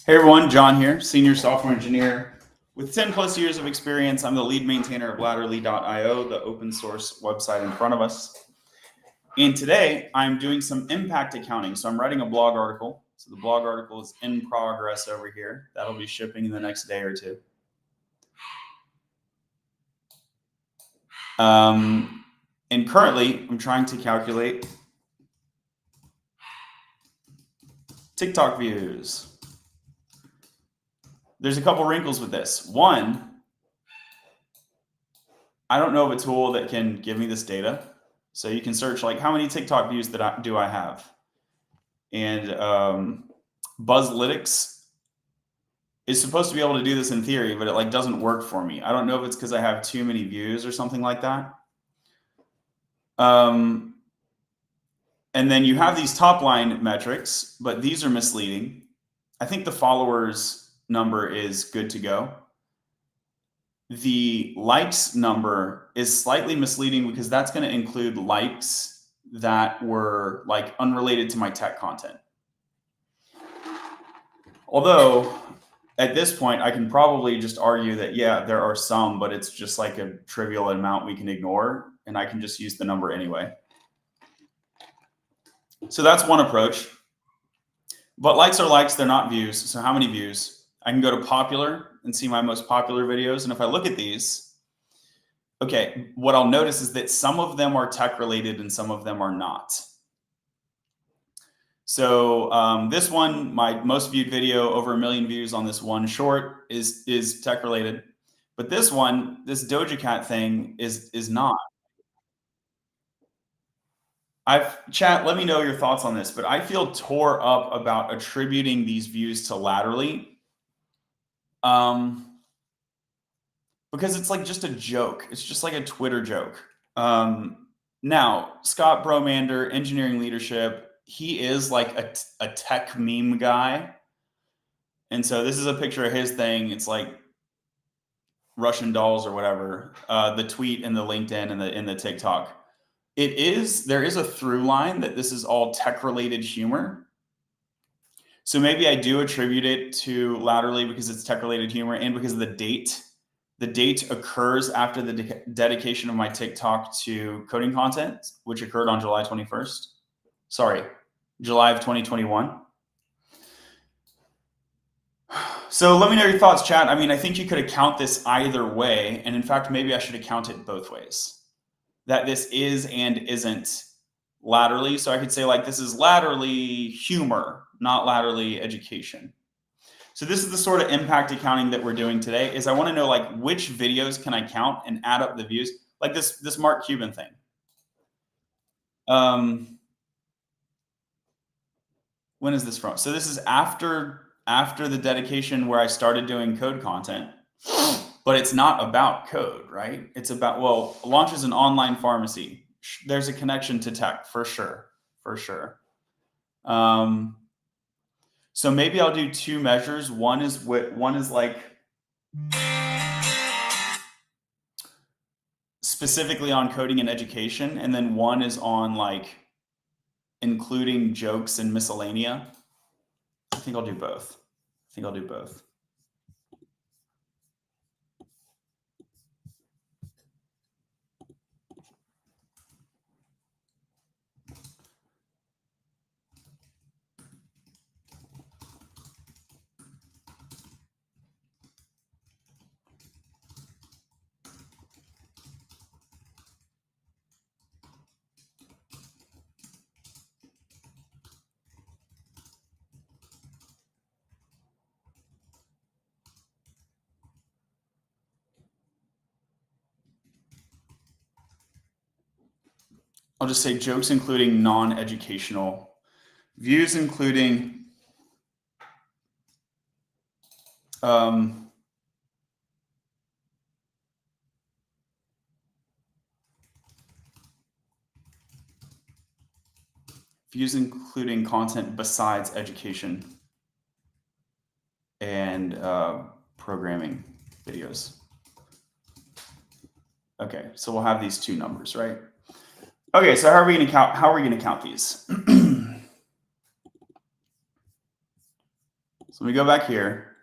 Hey everyone, John here, senior software engineer with 10 plus years of experience. I'm the lead maintainer of Ladderly.io, the open source website in front of us. And today I'm doing some impact accounting. So I'm writing a blog article. So the blog article is in progress over here. That'll be shipping in the next day or two. And currently I'm trying to calculate TikTok views. There's a couple wrinkles with this. One, I don't know of a tool that can give me this data. So you can search like how many TikTok views do I have? And Buzzlytics is supposed to be able to do this in theory, but it like doesn't work for me. I don't know if it's because I have too many views or something like that. And then you have these top line metrics, but these are misleading. I think the followers number is good to go. The likes number is slightly misleading because that's going to include likes that were like unrelated to my tech content. Although at this point, I can probably just argue that, yeah, there are some, but it's just like a trivial amount we can ignore, and I can just use the number anyway. So that's one approach. But likes are likes, they're not views. So how many views? I can go to popular and see my most popular videos. And if I look at these, okay, what I'll notice is that some of them are tech related and some of them are not. So this one, my most viewed video, over 1 million views on this one short is tech related. But this one, this Doja Cat thing is not. Chat, let me know your thoughts on this, but I feel tore up about attributing these views to Ladderly. Because it's like just a joke. It's just like a Twitter joke. Now, Scott Bromander, engineering leadership, he is like a tech meme guy. And so this is a picture of his thing. It's like Russian dolls or whatever, the tweet and the LinkedIn and the TikTok. There is a through line that this is all tech related humor. So maybe I do attribute it to Ladderly because it's tech related humor and because of the date. The date occurs after the dedication of my TikTok to coding content, which occurred on July 21st. Sorry, July of 2021. So let me know your thoughts, chat. I mean, I think you could account this either way. And in fact, maybe I should account it both ways. That this is and isn't Ladderly. So I could say like, this is Ladderly humor, not Ladderly education. So this is the sort of impact accounting that we're doing today. Is I want to know like which videos can I count and add up the views, like this Mark Cuban thing. When is this from? So this is after the dedication where I started doing code content, but it's not about code, right? It's about, well, launches an online pharmacy. There's a connection to tech for sure, for sure. So maybe I'll do two measures. One is like specifically on coding and education, and then one is on like including jokes and miscellanea. I think I'll do both. I'll just say jokes including non-educational, views including views including content besides education and programming videos. Okay, so we'll have these two numbers, right? Okay, so how are we going to count these? So let me go back here.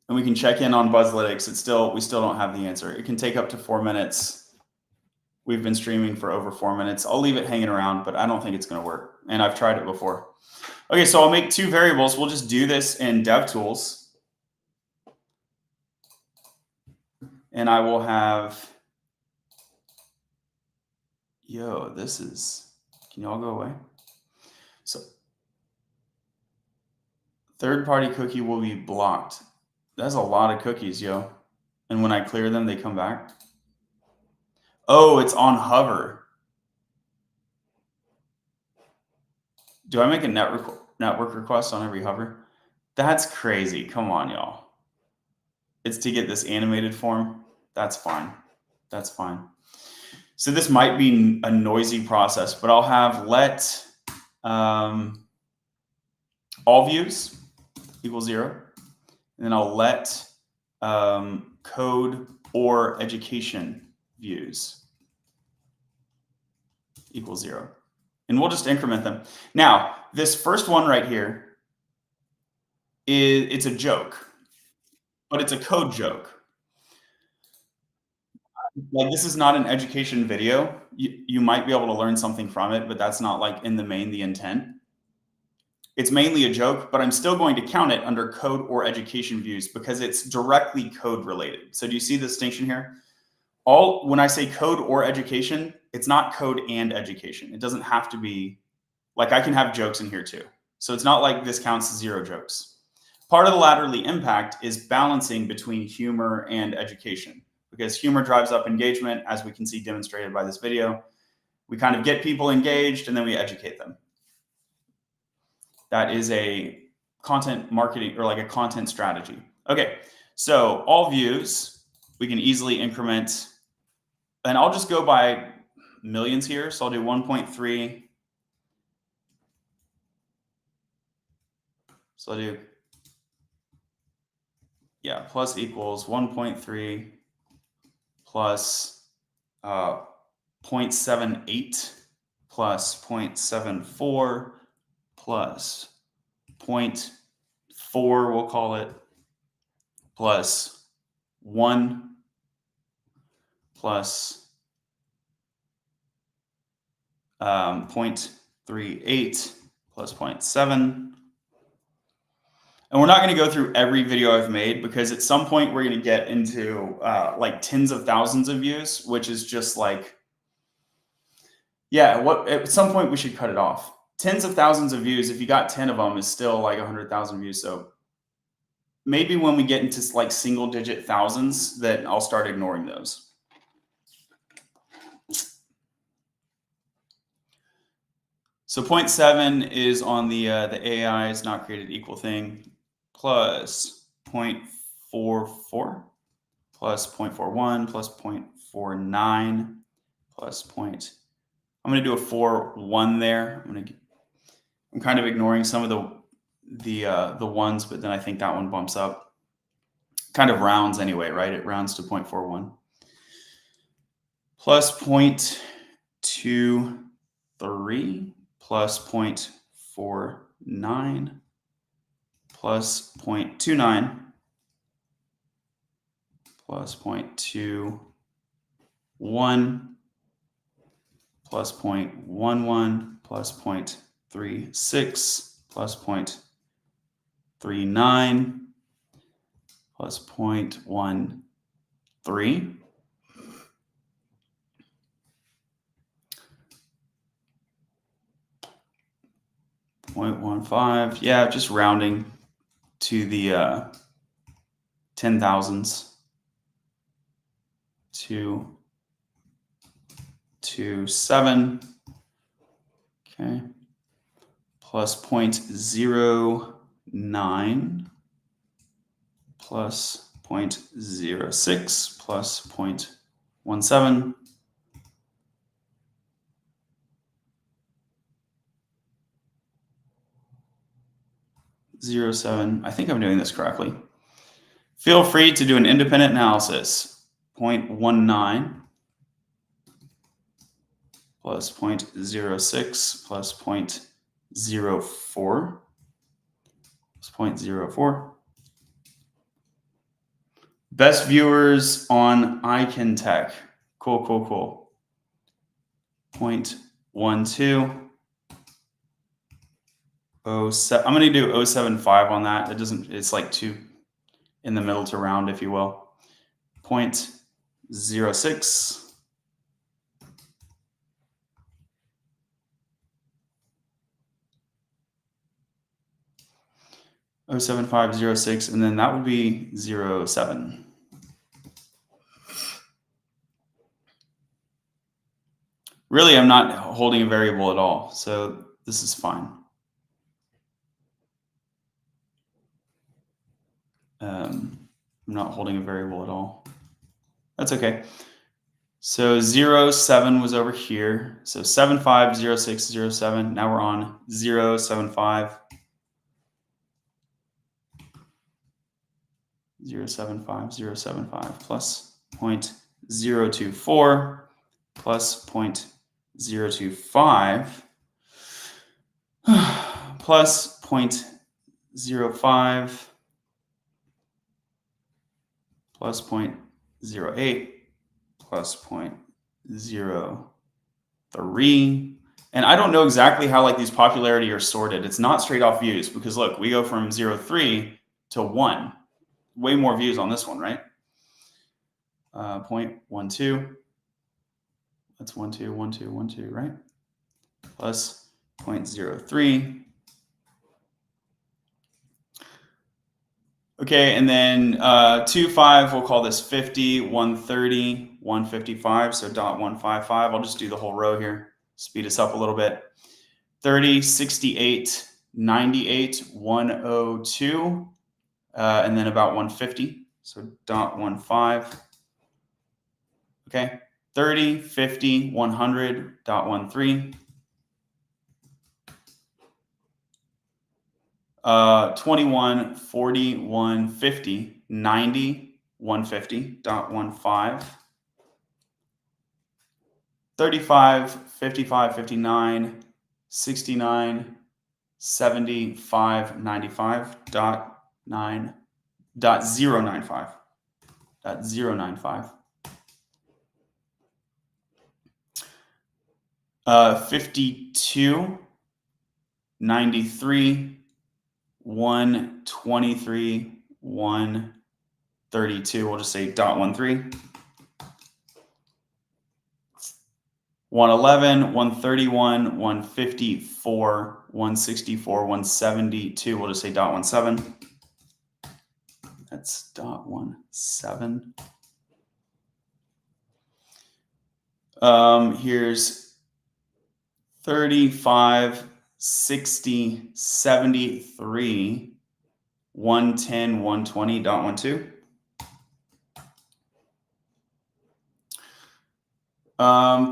And we can check in on Buzzlytics. We still don't have the answer. It can take up to 4 minutes. We've been streaming for over 4 minutes. I'll leave it hanging around, but I don't think it's going to work. And I've tried it before. Okay, so I'll make 2 variables. We'll just do this in DevTools. And I will have, can you all go away? So third-party cookie will be blocked. That's a lot of cookies, yo. And when I clear them, they come back. Oh, it's on hover. Do I make a network request on every hover? That's crazy. Come on, y'all. It's to get this animated form. That's fine. That's fine. So this might be a noisy process, but I'll have let all views equal 0. And then I'll let code or education views equal 0. And we'll just increment them. Now, this first one right here, it's a joke, but it's a code joke. Like, this is not an education video. You might be able to learn something from it, but that's not like in the main the intent. It's mainly a joke, but I'm still going to count it under code or education views because it's directly code related. So do you see the distinction here? When I say code or education, it's not code and education. It doesn't have to be, like, I can have jokes in here too. So it's not like this counts 0 jokes. Part of the Latterly impact is balancing between humor and education, because humor drives up engagement, as we can see demonstrated by this video. We kind of get people engaged and then we educate them. That is a content marketing or like a content strategy. Okay, so all views, we can easily increment, and I'll just go by millions here. So I'll do 1.3. So I'll do, plus equals 1.3 plus 0.78 plus 0.74 plus 0.4, we'll call it, plus 1 plus 0.38 plus 0.7. And we're not going to go through every video I've made because at some point we're going to get into like tens of thousands of views, which is just like, at some point we should cut it off. Tens of thousands of views, if you got 10 of them, is still like 100,000 views. So maybe when we get into like single digit thousands, then I'll start ignoring those. So 0.7 is on the AI is not created equal thing, plus 0.44 plus 0.41 plus 0.49 plus I'm going to do a 4.1 there. I'm kind of ignoring some of the ones, but then I think that one bumps up. Kind of rounds anyway, right? It rounds to 0.41 plus 0.23 plus 0.49 plus 0.29 plus 0.21 plus 0.11 plus 0.36 plus 0.39 plus 0.13 0.15, just rounding to the 10,000s to 7, okay, plus 0.09 plus 0.06 plus 0.17 0.7. I think I'm doing this correctly. Feel free to do an independent analysis. 0.19 plus 0.06 plus 0.04 It's 0.04. Best viewers on iCanTech. Cool, cool, cool. 0.12. I'm going to do 0.75 on that. It doesn't, it's like 2 in the middle to round, if you will. 0.06. 0.7506, and then that would be 0.7. Really, I'm not holding a variable at all, so this is fine. I'm not holding a variable at all. That's okay. So 0.7 was over here. So 7.5, 0.6, 0.7. Now we're on 0.75. 0.75, 0.75 plus 0.024 plus 0.025 plus 0.05 plus 0.08 plus 0.03. And I don't know exactly how like these popularity are sorted. It's not straight off views because look, we go from 0.3 to 1. Way more views on this one, right? 0.12. That's 1, 2, 1, 2, 1, 2, right? Plus 0.03. Okay, and then 2.5, we'll call this 50, 130, 155, so 0.155. I'll just do the whole row here, speed us up a little bit. 30, 68, 98, 102, and then about 150, so 0.15. Okay, 30, 50, 100, 0.13. 21, 40, 150, 90, 150, 0.15. 35, 55, 59, 69, 75, 95, 0.095. 0.095. 52, 93, 123, 132. We'll just say 0.13. 111, 131, 154, 164, 172. We'll just say 0.17. That's 0.17. Here's 35, 60, 73, 110, 120, 0.12.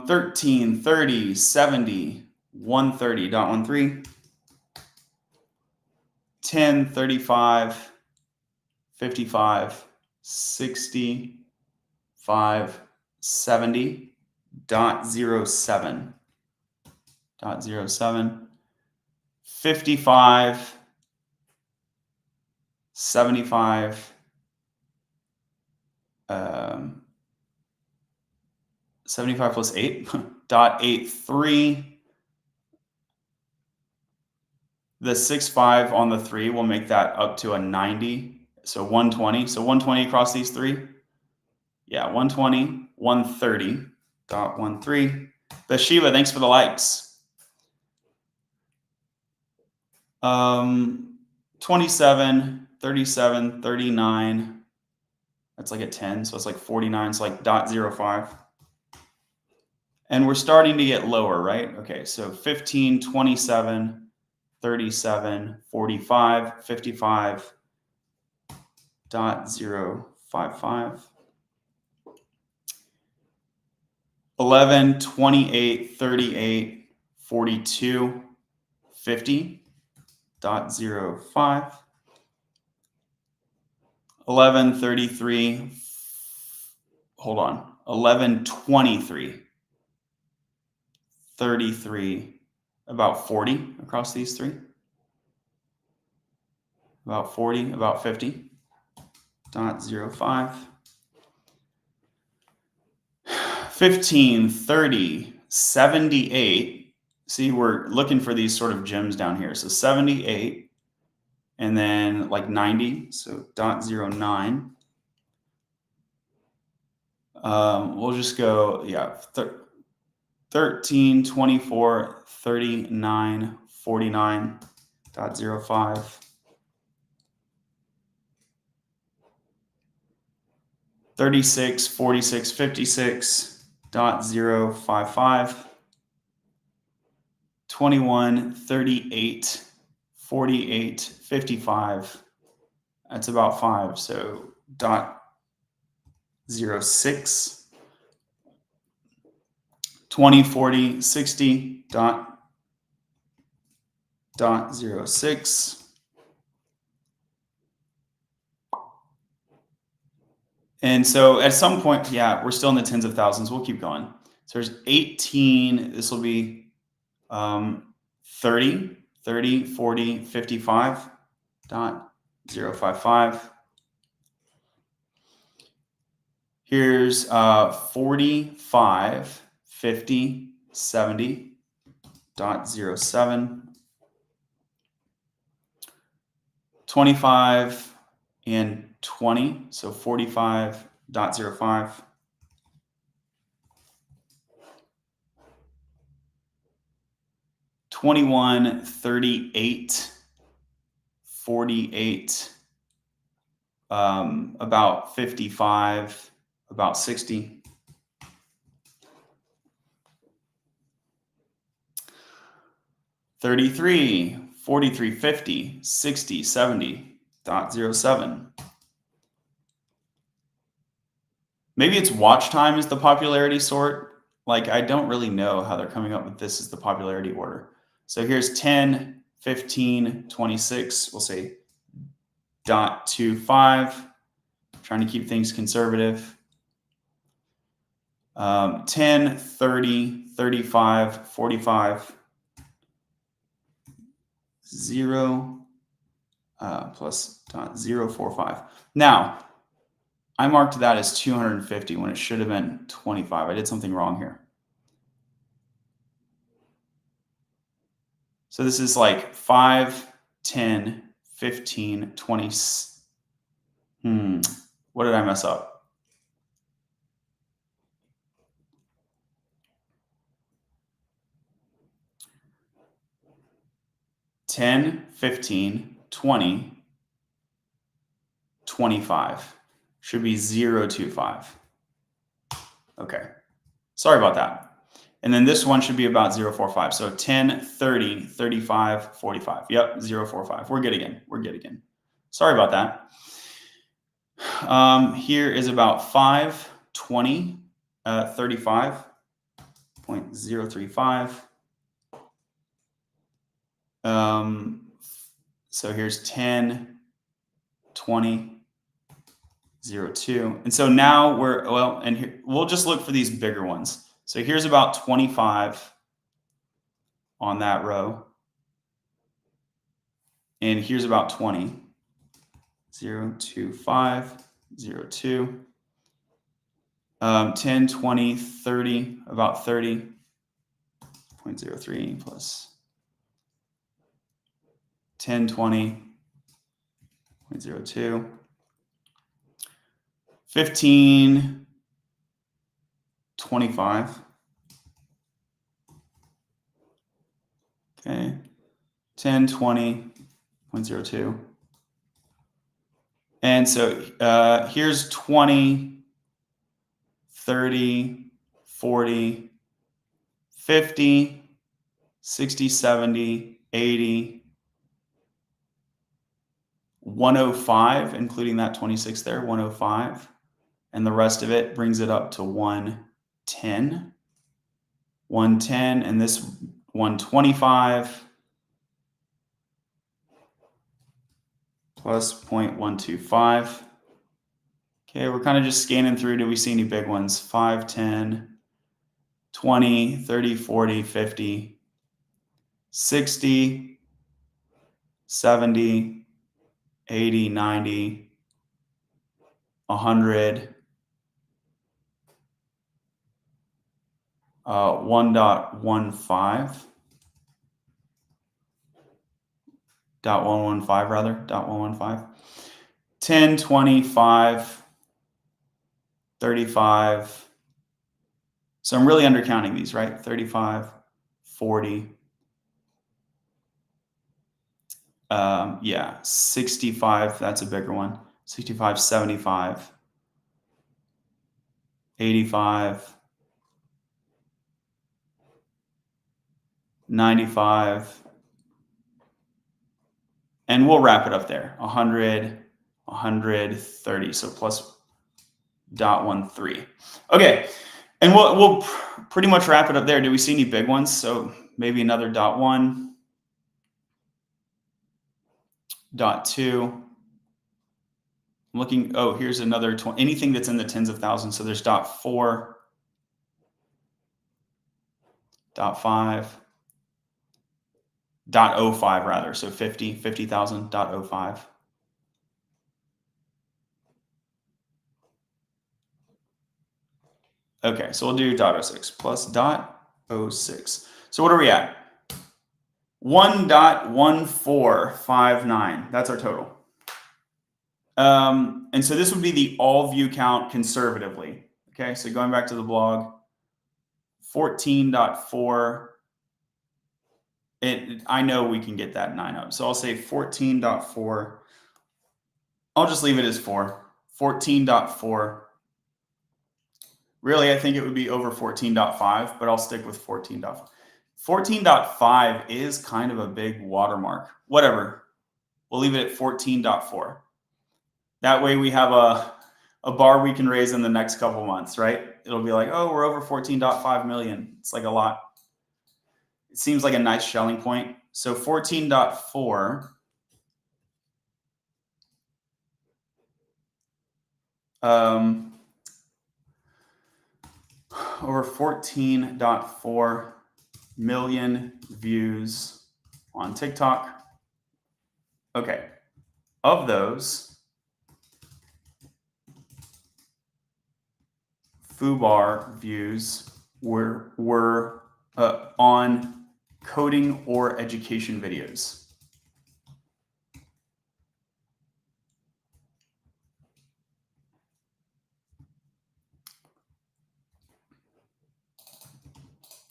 13, 30, 70, 130, 0.13. 10, 35, 55, 60, 5, 70, 0.07. 0.07. 55, 75, 75 plus 8, 0.83. The 6.5 on the 3 will make that up to a 90. So 120. So 120 across these 3. Yeah, 120, 130, 0.13. Bathsheba, thanks for the likes. 27, 37, 39. That's like a 10. So it's like 49. It's like 0.05. And we're starting to get lower, right? Okay, so 15, 27, 37, 45, 55, 0.055. 11, 28, 38, 42, 50, 0.05. 11, 33, hold on, 11, 23, 33, about 40 across these 3. about 40, about 50, 0.05. 15, 30, 78. See, we're looking for these sort of gems down here. So 78 and then like 90, so 0.09. We'll just go, yeah, 13, 24, 39, 49, 0.05. 36, 46, 56, 0.055. 21, 38, 48, 55. That's about 5. So 0.06. 20, 40, 60, 0.06. And so at some point, yeah, we're still in the tens of thousands. We'll keep going. So there's 18. This will be 30, 40, 55, 0.055. Here's 45, 50, 70, 0.07. 25 and 20, so 45.05. 21, 38, 48, about 55, about 60. 33, 43, 50, 60, 70, 0.07. Maybe it's watch time is the popularity sort. Like, I don't really know how they're coming up with this as the popularity order. So here's 10, 15, 26. We'll say 0.25. Trying to keep things conservative. 10, 30, 35, 45. 0 plus 0.045. Now, I marked that as 250 when it should have been 25. I did something wrong here. So this is like 5, 10, 15, 20. What did I mess up? 10, 15, 20, 25. Should be 0.25. Okay. Sorry about that. And then this one should be about 0.45. So 10, 30, 35, 45. Yep, 0.45. We're good again. We're good again. Sorry about that. Here is about 5, 20, 35.035. So here's 10, 20, 0.2. And so now and here, we'll just look for these bigger ones. So here's about 25 on that row. And here's about 20. 0.25, 0.2. 10, 20, 30, about 30. 0.03 plus 10, 20, 0.02. 15, 25. Okay. 10, 20, 0.02. And so here's 20, 30, 40, 50, 60, 70, 80, 105, including that 26 there, 105. And the rest of it brings it up to 110. 110, and this 125 plus 0.125. Okay, we're kind of just scanning through. Do we see any big ones? 5, 10, 20, 30, 40, 50, 60, 70, 80, 90, 100, 1.15, .115 rather, .115, 10, 25, 35. So I'm really undercounting these, right? 35, 40. Yeah, 65, that's a bigger one. 65, 75, 85, 95, and we'll wrap it up there. 100, 130, so plus .13. Okay, and we'll pretty much wrap it up there. Do we see any big ones? So maybe another .1, .2. I'm looking, oh, here's another 20, anything that's in the tens of thousands. So there's .4, .5, .05 rather. So 50,000, .05. Okay, so we'll do .06 plus .06. So what are we at? 1.1459. That's our total. And so this would be the all view count conservatively. Okay, so going back to the blog, 14.4. I know we can get that 9 up. So I'll say 14.4. I'll just leave it as 4. 14.4. Really, I think it would be over 14.5, but I'll stick with 14.5. 14.5 is kind of a big watermark. Whatever. We'll leave it at 14.4. That way we have a bar we can raise in the next couple months, right? It'll be like, oh, we're over 14.5 million. It's like a lot. It seems like a nice shelling point. So 14.4. Over 14.4 million views on TikTok. Okay. Of those, FUBAR views were on coding or education videos.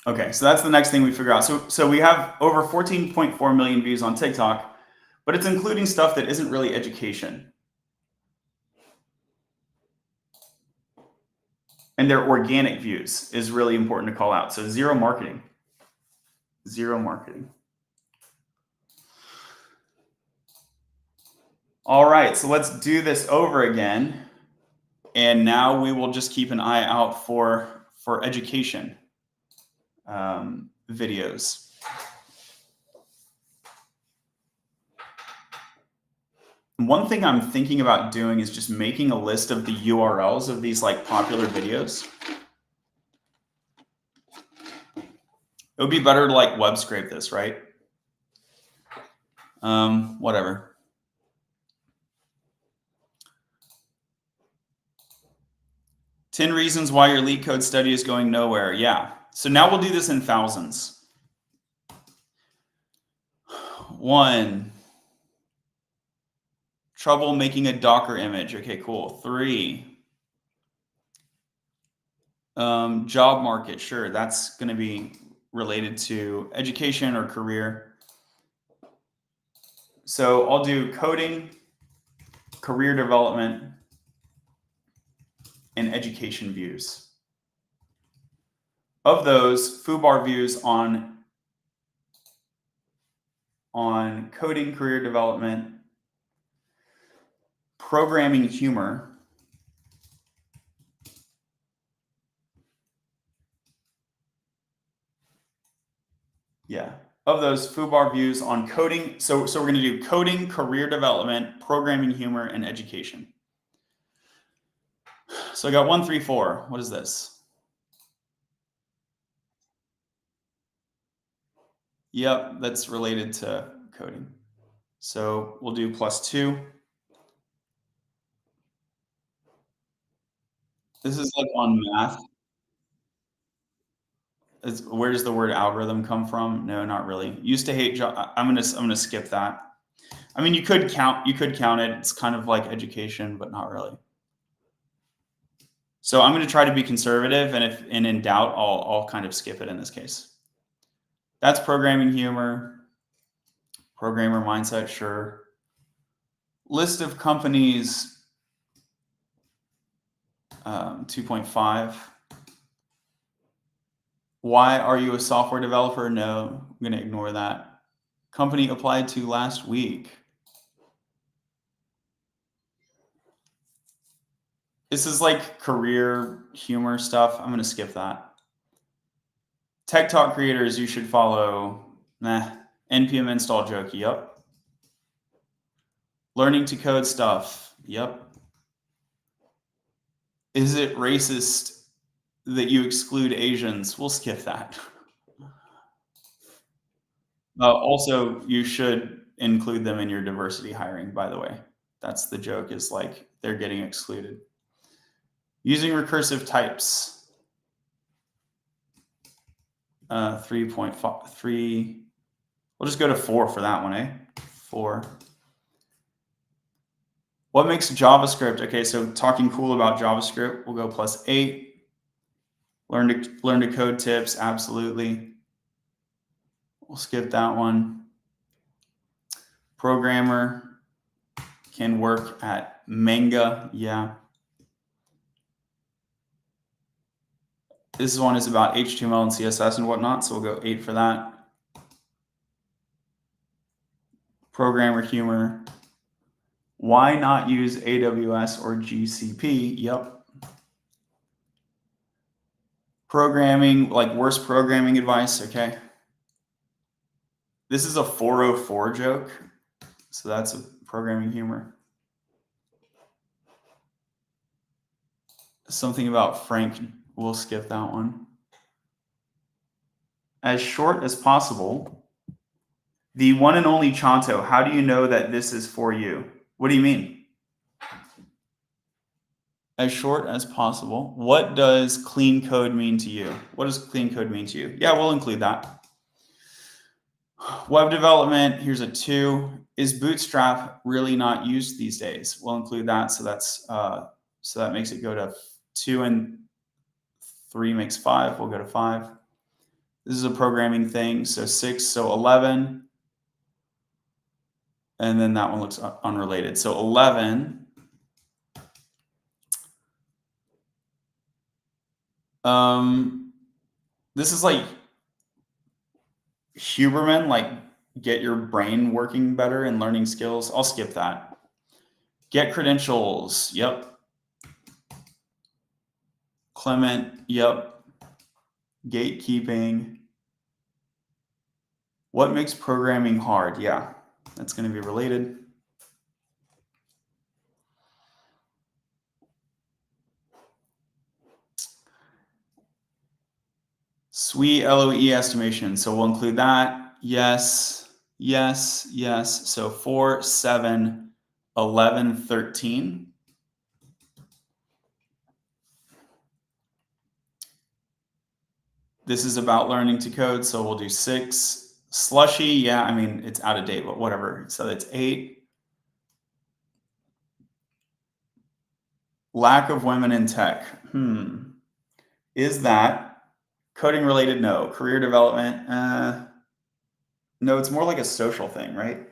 Okay, so that's the next thing we figure out. So we have over 14.4 million views on TikTok, but it's including stuff that isn't really education. And their organic views is really important to call out. So zero marketing. Zero marketing. All right, so let's do this over again. And now we will just keep an eye out for education videos. One thing I'm thinking about doing is just making a list of the URLs of these like popular videos. It would be better to like web scrape this, right? Whatever. "10 reasons why your LeetCode study is going nowhere." Yeah. So now we'll do this in thousands. 1, trouble making a Docker image. Okay, cool. 3, job market. Sure, that's going to be related to education or career. So I'll do coding, career development, and education views. Of those, FUBAR views on coding, career development, programming humor, yeah. Of those, FUBAR views on coding. So we're going to do coding, career development, programming humor, and education. So I got 1, 3, 4. What is this? Yep, that's related to coding. So we'll do +2. This is like on math. Where does the word algorithm come from? No, not really. Used to hate. I'm gonna skip that. I mean, you could count it. It's kind of like education, but not really. So I'm gonna try to be conservative, and if in doubt, I'll kind of skip it in this case. That's programming humor, programmer mindset, sure. List of companies, 2.5. Why are you a software developer? No, I'm gonna ignore that. Company applied to last week. This is like career humor stuff. I'm gonna skip that. Tech Talk creators you should follow. Nah. NPM install joke. Yep. Learning to code stuff. Yep. Is it racist that you exclude Asians? We'll skip that. Also, you should include them in your diversity hiring, by the way. That's the joke, is like they're getting excluded. Using recursive types. 3.3. We'll just go to 4 for that one, eh? 4. What makes JavaScript? Okay, so talking cool about JavaScript, we'll go +8. Learn to code tips, absolutely. We'll skip that one. Programmer can work at Manga, yeah. This one is about HTML and CSS and whatnot, so we'll go 8 for that. Programmer humor. Why not use AWS or GCP? Yep. Programming, like worst programming advice, okay. This is a 404 joke, so that's a programming humor. Something about Frank, we'll skip that one. As short as possible. The one and only Chanto, how do you know that this is for you? What do you mean? As short as possible. What does clean code mean to you? What does clean code mean to you? Yeah, we'll include that. Web development, here's a 2. Is Bootstrap really not used these days? We'll include that. So that makes it go to 2, and 3 makes 5. We'll go to 5. This is a programming thing. So 6, so 11. And then that one looks unrelated. So 11. This is like Huberman, like get your brain working better and learning skills. I'll skip that. Get credentials. Yep. Clement. Yep. Gatekeeping. What makes programming hard? Yeah, that's going to be related. Sweet LOE estimation. So we'll include that. Yes, yes, yes. So 4, 7, 11, 13. This is about learning to code. So we'll do 6. Slushy. Yeah, I mean, it's out of date, but whatever. So that's 8. Lack of women in tech. Is that coding related? No. Career development? No, it's more like a social thing, right?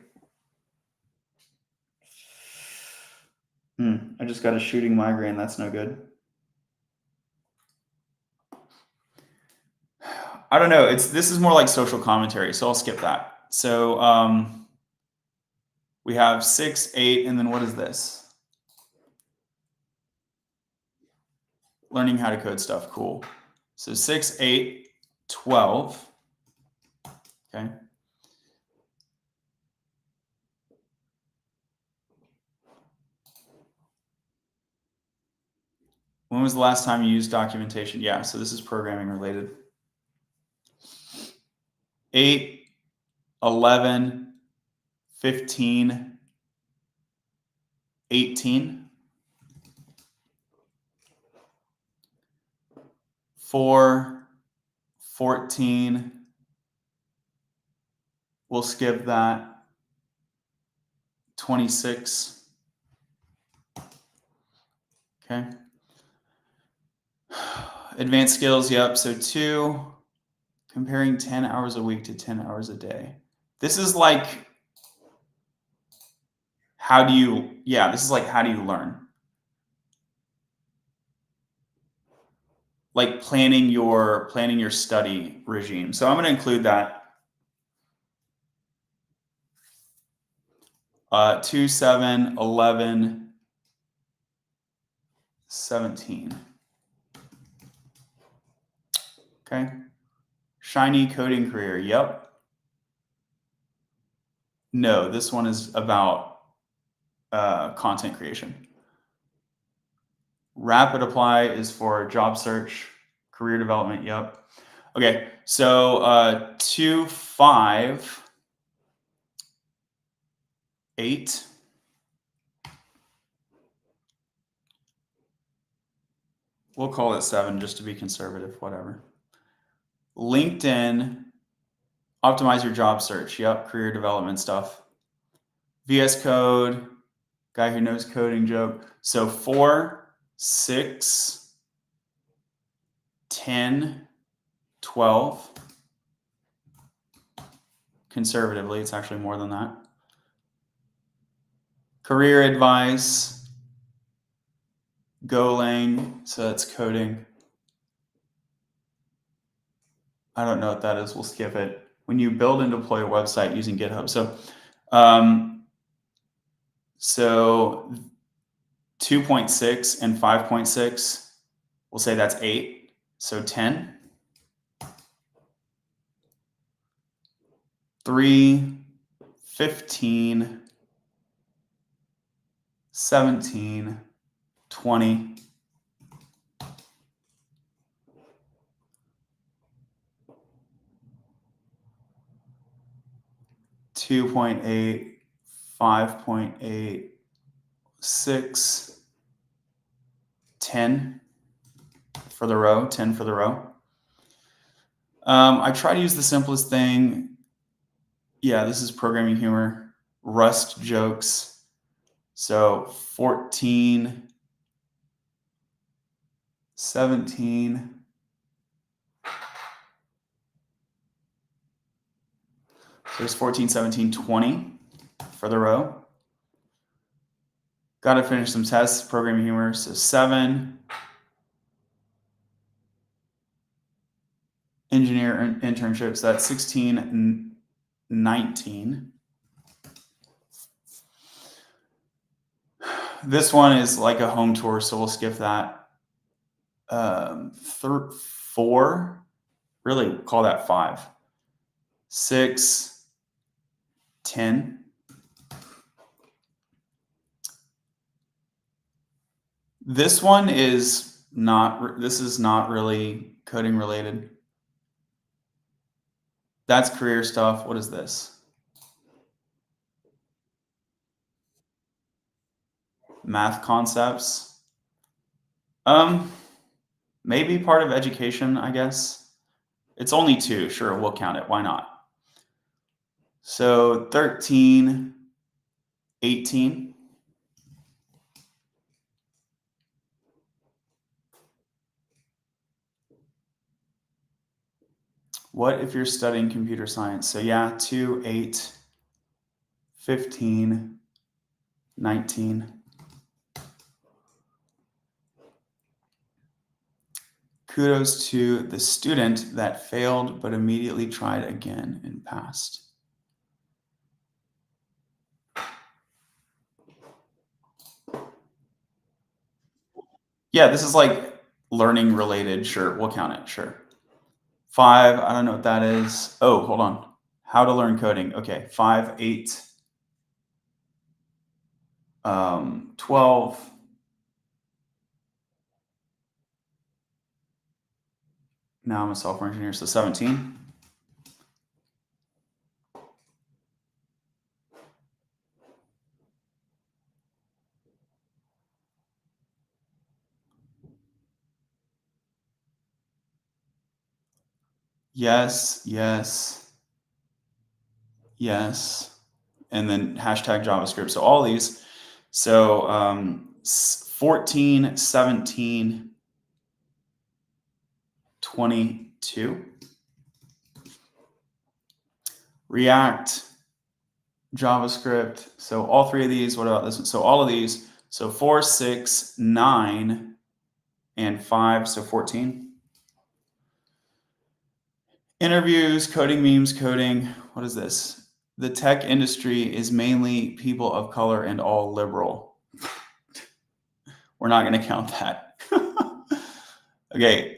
I just got a shooting migraine. That's no good. I don't know. This is more like social commentary, so I'll skip that. So we have 6, 8, and then what is this? Learning how to code stuff. Cool. So 6, 8, 12. Okay. When was the last time you used documentation? Yeah, so this is programming related. 8, 11, 15, 18. 4, 14. We'll skip that. 26. Okay. Advanced skills, yep. So 2, comparing 10 hours a week to 10 hours a day. This is like, this is like, how do you learn? Like planning your study regime. So I'm going to include that. 2, 7, 11, 17. Okay. Shiny coding career. Yep. No, this one is about content creation. Rapid apply is for job search, career development. Yep. Okay. So 2, 5, 8. We'll call it 7 just to be conservative, whatever. LinkedIn, optimize your job search. Yep, career development stuff. VS Code, guy who knows coding joke. So 4, 6, 10, 12. Conservatively, it's actually more than that. Career advice, Golang, so that's coding. I don't know what that is. We'll skip it. When you build and deploy a website using GitHub. So 2.6 and 5.6, we'll say that's 8. So 10. 3, 15, 17, 20. .8, 5.8, 6, 10 for the row, 10 for the row. I try to use the simplest thing. Yeah, this is programming humor. Rust jokes. So 14, 17. So there's 14, 17, 20 for the row. Got to finish some tests, programming humor. So 7. Engineer internships, that's 16, 19. This one is like a home tour, so we'll skip that. 4, really call that 5. 6, 10. This one is not, this is not really coding related. That's career stuff. What is this? Math concepts. Maybe part of education, I guess. It's only 2. Sure, we'll count it. Why not? So 13, 18. What if you're studying computer science? So yeah, 2, 8, 15, 19. Kudos to the student that failed but immediately tried again and passed. Yeah, this is like learning related. Sure, we'll count it. Sure. 5, I don't know what that is. Oh, hold on. How to learn coding. Okay, 5, 8, 12. Now I'm a software engineer, so 17. Yes, yes, yes. And then hashtag JavaScript. So all these. So 14, 17, 22. React, JavaScript. So all three of these. What about this one? So all of these. So 4, 6, 9, and 5. So 14. Interviews, coding memes, coding. What is this? The tech industry is mainly people of color and all liberal. We're not going to count that. Okay.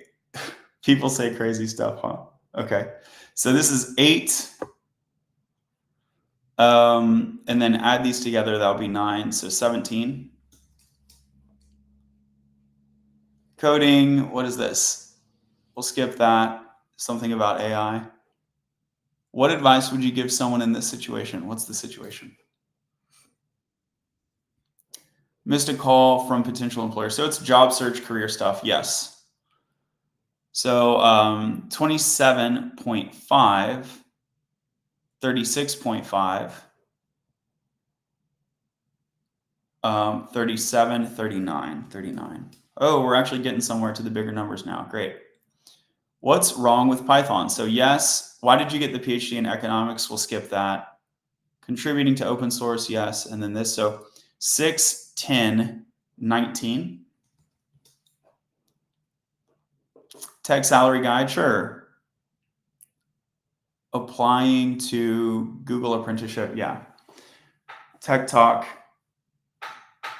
People say crazy stuff, huh? Okay. So this is 8. And then add these together, that'll be 9. So 17. Coding, what is this? We'll skip that. Something about AI. What advice would you give someone in this situation? What's the situation? Missed a call from potential employer. So it's job search, career stuff. Yes. So 27.5, 36.5, 37, 39. Oh, we're actually getting somewhere to the bigger numbers now. Great. What's wrong with Python? So yes. Why did you get the PhD in economics? We'll skip that. Contributing to open source. Yes. And then this. So 6, 10, 19. Tech salary guide. Sure. Applying to Google apprenticeship. Yeah. Tech talk.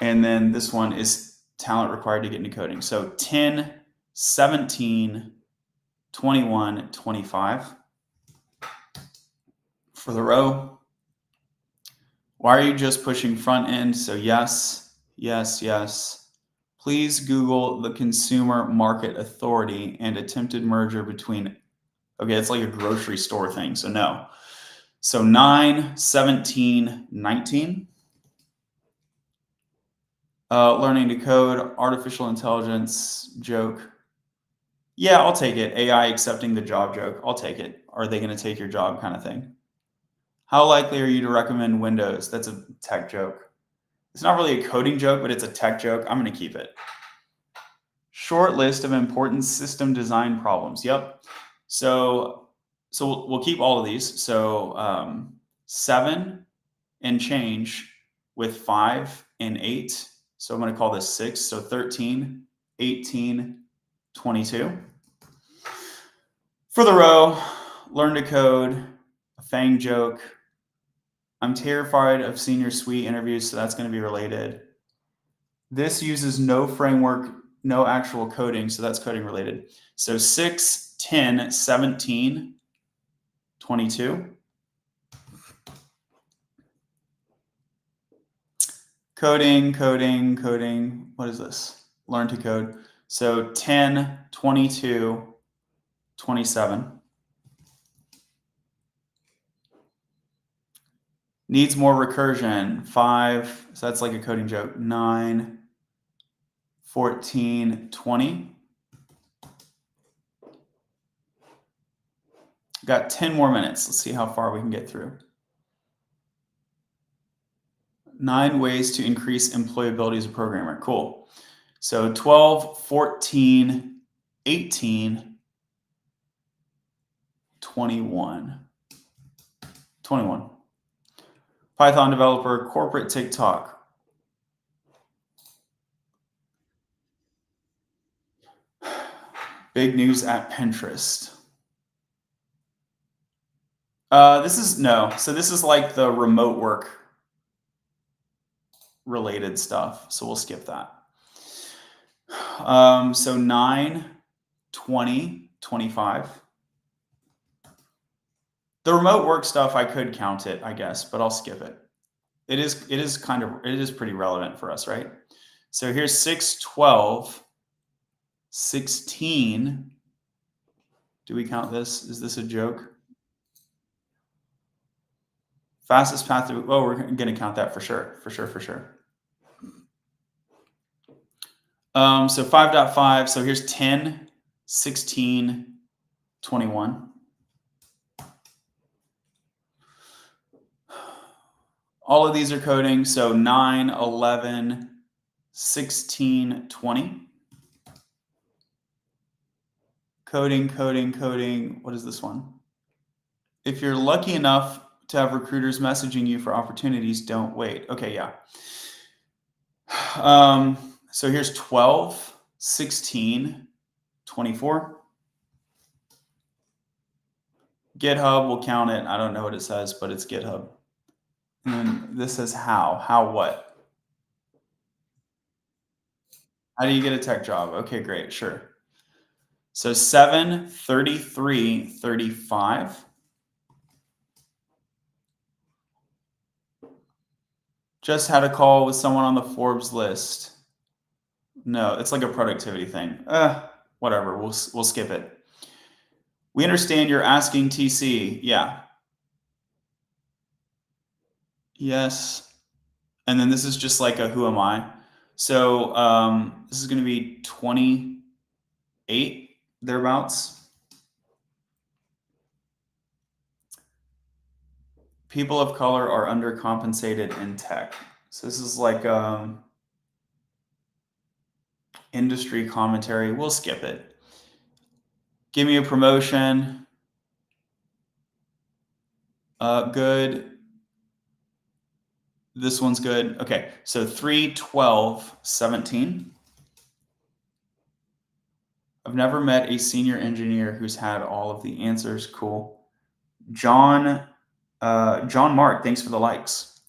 And then this one is talent required to get into coding. So 10, 17, 21, 25. For the row, why are you just pushing front end? So yes, yes, yes. Please Google the Consumer Market Authority and attempted merger between, okay, it's like a grocery store thing. So no. So 9, 17, 19. Learning to code, artificial intelligence joke. Yeah, I'll take it. AI accepting the job joke. I'll take it. Are they going to take your job kind of thing? How likely are you to recommend Windows? That's a tech joke. It's not really a coding joke, but it's a tech joke. I'm going to keep it. Short list of important system design problems. Yep. So we'll keep all of these. So 7 and change with 5 and 8. So I'm going to call this 6. So 13, 18, 22. For the row, learn to code, a FANG joke. I'm terrified of senior suite interviews, so that's going to be related. This uses no framework, no actual coding, so that's coding related. So 6, 10, 17, 22. Coding. What is this? Learn to code. So 10, 22, 27. Needs more recursion. 5. So that's like a coding joke. 9, 14, 20. Got 10 more minutes. Let's see how far we can get through. 9 ways to increase employability as a programmer. Cool. So 12, 14, 18, 21. Python developer, corporate TikTok. Big news at Pinterest. This is like the remote work related stuff. So we'll skip that. So 9, 20, 25. The remote work stuff, I could count it, I guess, but I'll skip it. It is pretty relevant for us, right? So here's 6, 12, 16. Do we count this? Is this a joke? Fastest path to, oh, we're going to count that for sure. So 5.5. So here's 10, 16, 21. All of these are coding. So 9, 11, 16, 20. Coding, coding, coding. What is this one? If you're lucky enough to have recruiters messaging you for opportunities, don't wait. Okay, yeah. So here's 12, 16, 24. GitHub will count it. I don't know what it says, but it's GitHub. And then this says how. How what? How do you get a tech job? Okay, great. Sure. So 7, 33, 35. Just had a call with someone on the Forbes list. No, it's like a productivity thing. Whatever. We'll skip it. We understand you're asking TC. Yeah. Yes. And then this is just like a who am I? So this is going to be 28 thereabouts. People of color are undercompensated in tech. So this is like industry commentary. We'll skip it. Give me a promotion. Good. This one's good. Okay, so 3, 12, 17. I've never met a senior engineer who's had all of the answers. Cool. John Mark, thanks for the likes.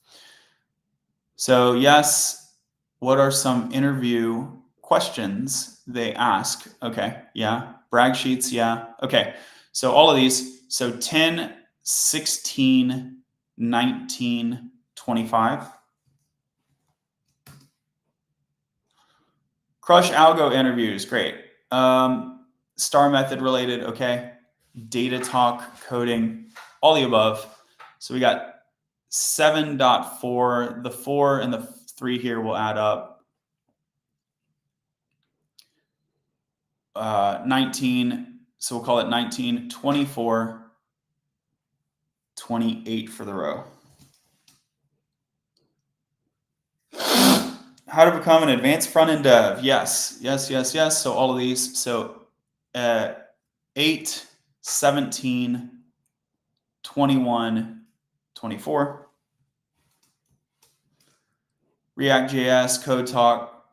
So yes, what are some interview questions they ask? Okay, yeah. Brag sheets, yeah. Okay, so all of these. So 10, 16, 19, 25. Crush algo interviews, great. Star method related, okay. Data talk, coding, all the above. So we got 7.4. The 4 and the 3 here will add up. 19. So we'll call it 19, 24, 28 for the row. How to become an advanced front-end dev. Yes, yes, yes, yes. So all of these. So 8, 17, 21, 24. React.js, code talk,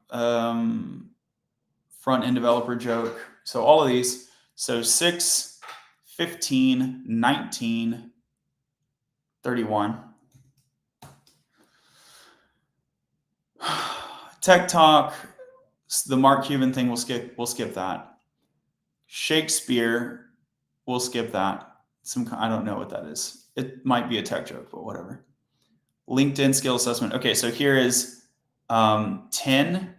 front-end developer joke. So all of these. So 6, 15, 19, 31. Tech talk, the Mark Cuban thing, we'll skip that. Shakespeare, we'll skip that. I don't know what that is. It might be a tech joke, but whatever. LinkedIn skill assessment. Okay, so here is 10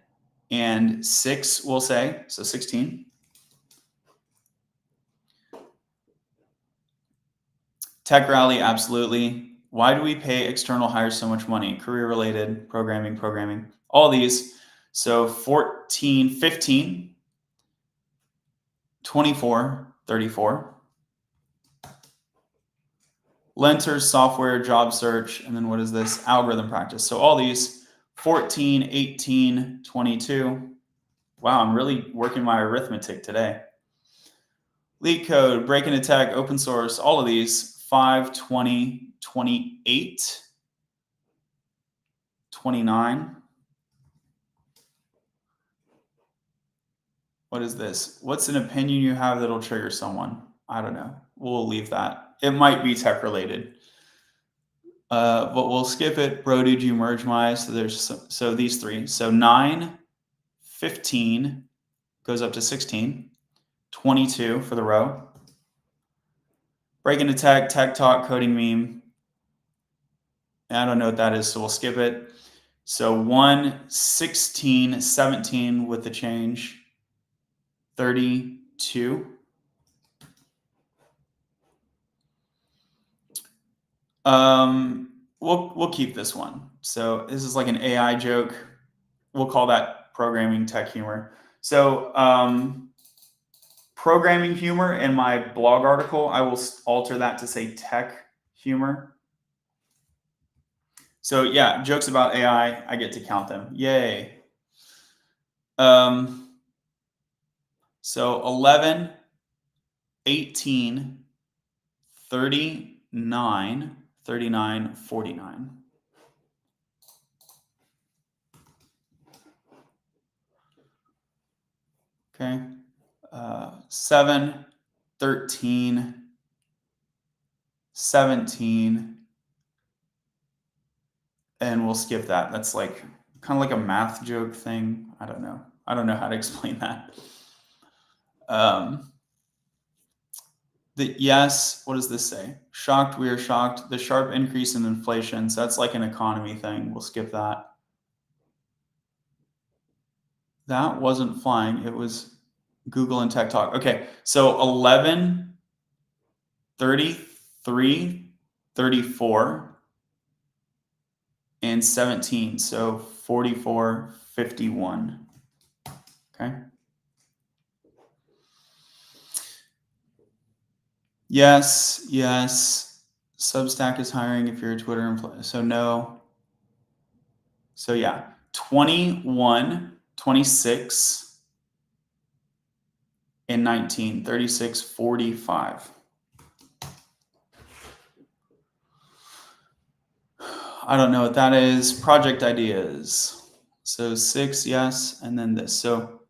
and 6, we'll say. So 16. Tech rally, absolutely. Why do we pay external hires so much money? Career-related, programming, all these. So 14, 15, 24, 34. Lenters, software, job search, and then what is this? Algorithm practice. So all these, 14, 18, 22. Wow, I'm really working my arithmetic today. Leak code, break into tech, open source, all of these, 5, 20, 28, 29. What is this? What's an opinion you have that'll trigger someone? I don't know. We'll leave that. It might be tech related. But we'll skip it. Bro, did you merge my? So these 3. So 9, 15 goes up to 16, 22 for the row. Break into tech, tech talk, coding meme. I don't know what that is, so we'll skip it. So 1, 16, 17 with the change, 32. We'll keep this one. So this is like an AI joke. We'll call that programming tech humor. So programming humor in my blog article, I will alter that to say tech humor. So yeah, jokes about AI, I get to count them. Yay. So 11, 18, 39, 39, 49. Okay. 7, 13, 17, and we'll skip that. That's like kind of like a math joke thing. I don't know. I don't know how to explain that. Yes, what does this say? Shocked, we are shocked. The sharp increase in inflation. So that's like an economy thing. We'll skip that. That wasn't flying. It was Google and Tech Talk. Okay, so 11, 33, 34, and 17. So 44, 51. Okay. Yes, yes. Substack is hiring if you're a Twitter employee. So no. So yeah, 21, 26, and 19, 36, 45. I don't know what that is. Project ideas. So 6, yes, and then this. So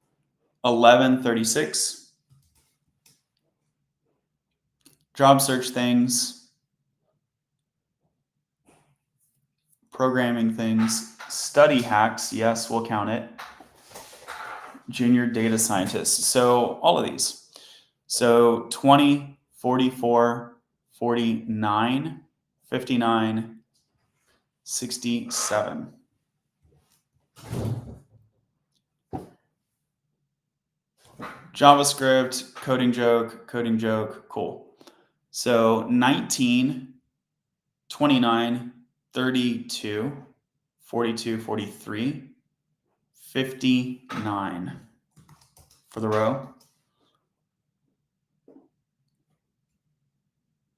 11, 36. Job search things. Programming things. Study hacks. Yes, we'll count it. Junior data scientist. So all of these. So 20, 44, 49, 59, 67. JavaScript, coding joke, cool. So 19, 29, 32, 42, 43, 59 for the row.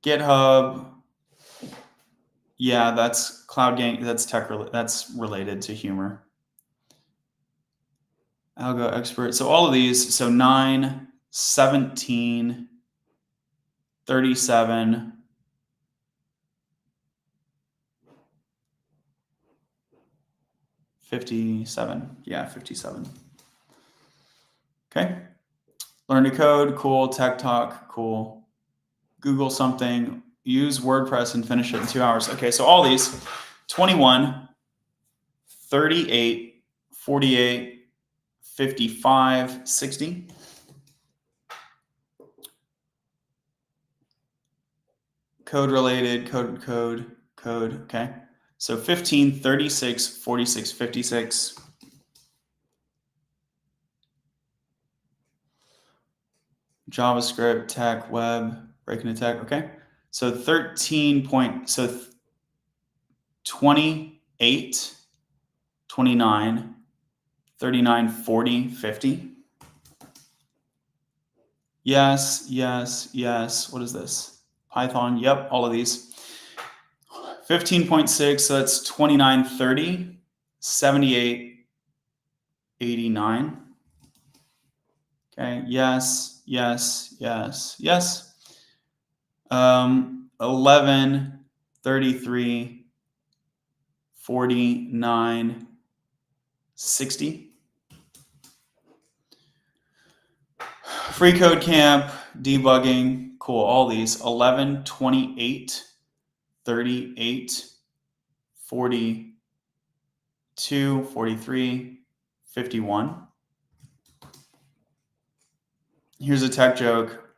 GitHub, yeah, that's Cloud Gang, that's that's related to humor. Algo expert. So all of these, so 9, 17, 37, 57. Yeah, 57. Okay. Learn to code, cool. Tech Talk, cool. Google something, use WordPress and finish it in 2 hours. Okay, so all these 21, 38, 48, 55, 60. Code related, code. Okay. So 15, 36, 46, 56. JavaScript, tech, web, breaking a tech. Okay. So 28, 29, 39, 40, 50. Yes, yes, yes. What is this? Python. Yep, all of these. 15.6, so that's 29, 30, 78, 89. Okay, yes, yes, yes, yes. 11, 33, 49, 60. Free code camp, debugging, cool, all these. 11, 28, 38, 42, 43, 51. Here's a tech joke.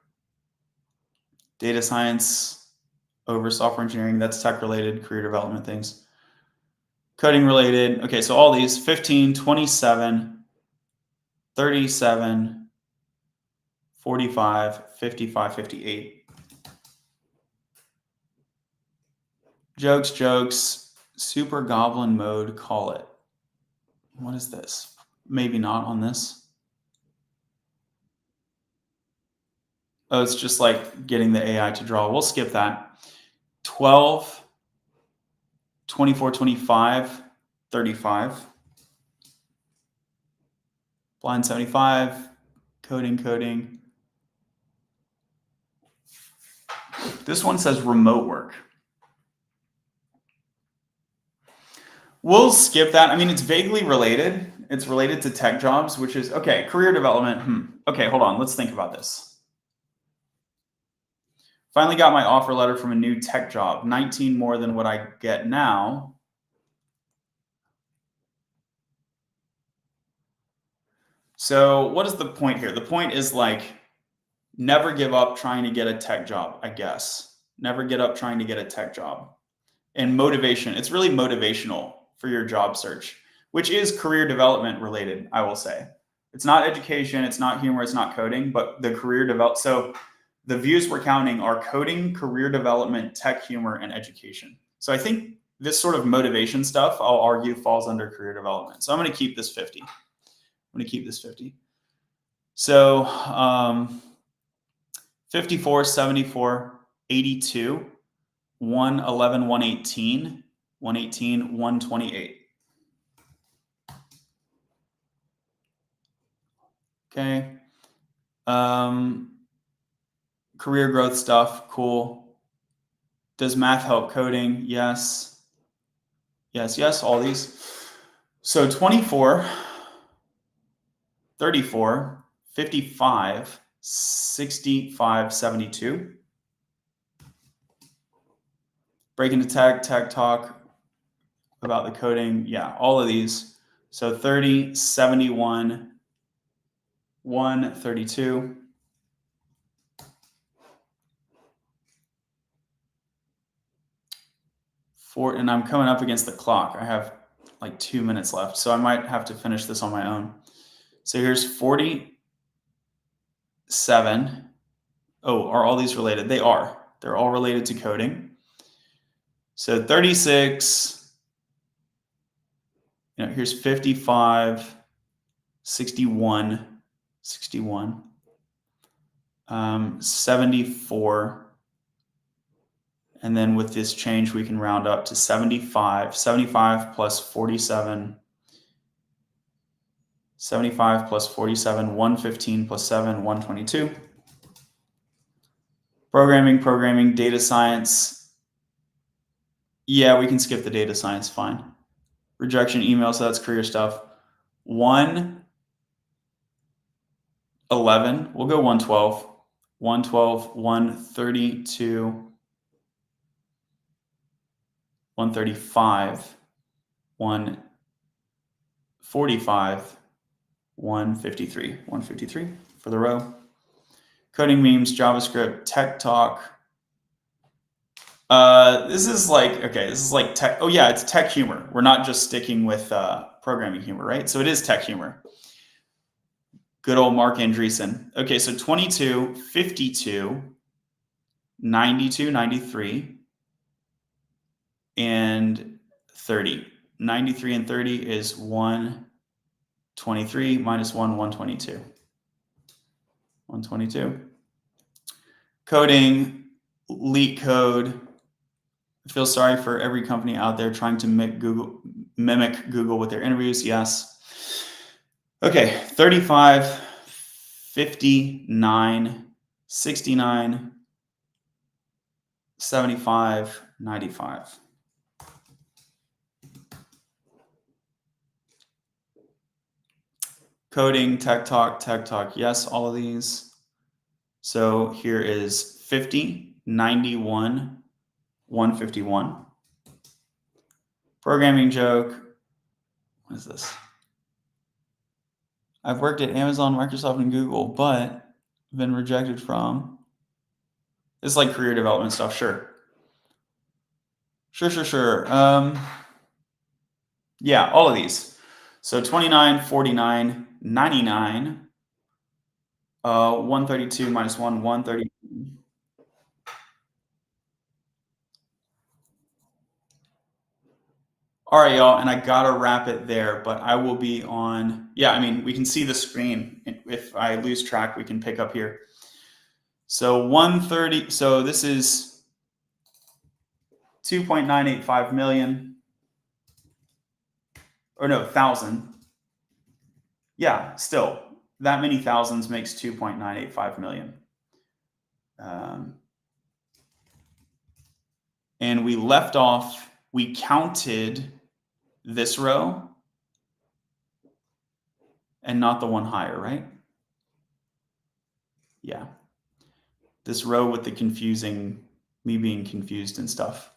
Data science over software engineering, that's tech related, career development things. Coding related. Okay, so all these 15, 27, 37, 45, 55, 58. Jokes, super goblin mode, call it. What is this? Maybe not on this. Oh, it's just like getting the AI to draw. We'll skip that. 12, 24, 25, 35. Blind 75, coding. This one says remote work. We'll skip that. I mean, it's vaguely related. It's related to tech jobs, which is, okay, career development. Okay, hold on. Let's think about this. Finally got my offer letter from a new tech job, 19 more than what I get now. So what is the point here? The point is like, never give up trying to get a tech job, I guess. Never get up trying to get a tech job. And motivation, it's really motivational for your job search, which is career development related, I will say. It's not education, it's not humor, it's not coding, but the career develop. So the views we're counting are coding, career development, tech, humor, and education. So I think this sort of motivation stuff, I'll argue, falls under career development. So I'm going to keep this 50. I'm going to keep this 50. So 54, 74, 82, 111, 118, 118, 128. Okay. Career growth stuff, cool. Does math help coding? Yes. Yes, all these. So 24, 34, 55, 65, 72. Break into tech talk about the coding. Yeah, all of these. So 30, 71, 132. And I'm coming up against the clock. I have like 2 minutes left, so I might have to finish this on my own. So here's 47. Oh, are all these related? They are. They're all related to coding. So 36, here's 55, 61, 74. And then with this change, we can round up to 75. 75 plus 47. 75 plus 47, 115 plus 7, 122. Programming, data science. Yeah, we can skip the data science, fine. Rejection email, so that's career stuff. 111, we'll go 112. 112, 132. 135, 145, 153 for the row. Coding memes, JavaScript, tech talk. This is like tech. Oh yeah, it's tech humor. We're not just sticking with programming humor, right? So it is tech humor. Good old Mark Andreessen. Okay, so 22, 52, 92, 93. And 30. 93 and 30 is 123 minus 1, 122. 122. Coding, leak code. I feel sorry for every company out there trying to mimic Google with their interviews. Yes. Okay, 35, 59, 69, 75, 95. Coding, tech talk, yes, all of these. So here is 50, 91, 151. Programming joke. What is this? I've worked at Amazon, Microsoft, and Google, but been rejected from. It's like career development stuff, sure. Sure. Yeah, all of these. So 29, 49, 99, 132 minus 1, 130. All right, y'all, and I gotta wrap it there, but I will be on, yeah, I mean, we can see the screen. If I lose track, we can pick up here. So 130, so this is 2.985 million. or no, 1,000. Yeah, still that many thousands makes 2.985 million. And we left off, we counted this row and not the one higher, right? Yeah. This row with the confusing, me being confused and stuff.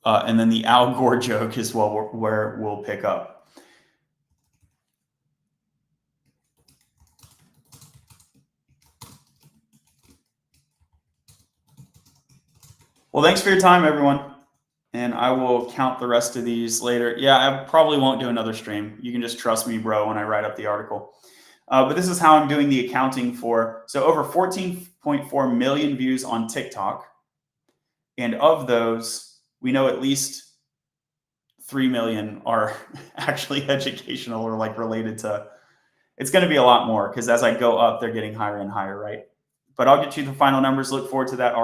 And then the Al Gore joke is where we'll pick up. Well, thanks for your time, everyone. And I will count the rest of these later. Yeah, I probably won't do another stream. You can just trust me, bro, when I write up the article. But this is how I'm doing the accounting for, so over 14.4 million views on TikTok. And of those, we know at least 3 million are actually educational or like related to, it's going to be a lot more because as I go up, they're getting higher and higher, right? But I'll get you the final numbers. Look forward to that article.